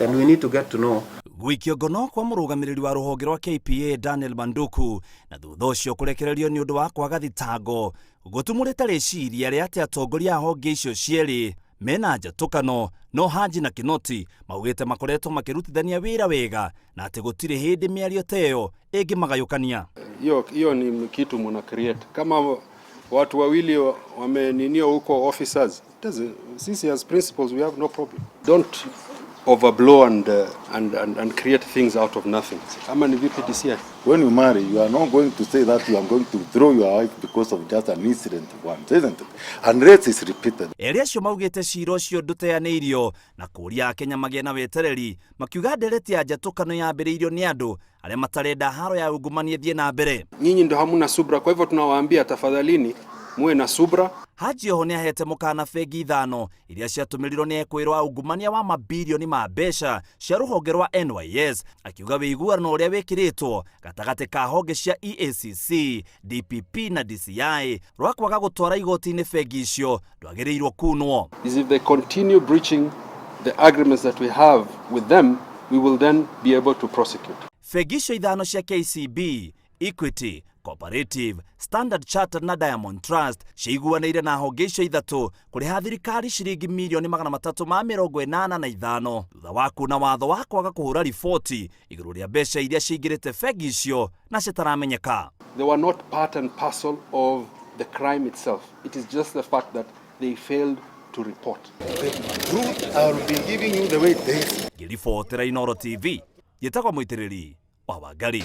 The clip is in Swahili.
and we need to get to know. Gwikio ngono kwa murugamiriri wa ruhonge rwa KPA Daniel Manduku na thutha ucio kurekererio ni undu wa kwaga thitango gutumurite riciria ria ati atongoria a honge icio cieri mena njatukano no Haji na Kinoti maugite makoretwo makirutithania wira wega na ati gutire hindi miario teyo ingimagayukania. Hiyo ni kitu muna create kama watu wawili wameninio huko officers. Sisi as principals we have no problem. Don't overblow and create things out of nothing. Kama ni vipi DCI? When you marry, you are not going to say that you are going to throw your wife because of just an incident once, isn't it? Unless it's repeated. Eria cio maugite ciro cio nduteaneirio na kuria Kenya magie na wetereri makiuga ndereti ya njatukano yambiriirio ni andu aria matarenda haro ya ungumania thie na mbere. Nyinyi ndo hamuna subra, kwa hivyo tunawaambia tafadhalini muwe na subra. Haji oho ni ahete mukana bengi ithano iria ciatumirirwo ni ekwirwa ungumania wa mabilioni ma mbeca cia ruhonge rwa NYS akiuga wiguano uria wikiritwo gatagati ka honge cia EACC, DPP na DCI rwa kwaga gutwara igoti-ini bengi icio ndwagiriirwo kunwo. If they continue breaching the agreements that we have with them, we will then be able to prosecute. Bengi icio ithano cia KCB, Equity, Cooperative, Standard Chartered na Diamond Trust ciiguanĩire na honge icio ithatu kuriha thirikari ciringi milioni 385 thutha wa kuna watho wa kwaga kuhura riboti iguru ria mbeca iria ciingirite bengi icio na citaramenyeka. They were not part and parcel of the crime itself. It is just the fact that they failed to report. The truth I will be giving you the way it is. Gilifotera Inooro TV, yetagwo Muitiriri wa Wangari.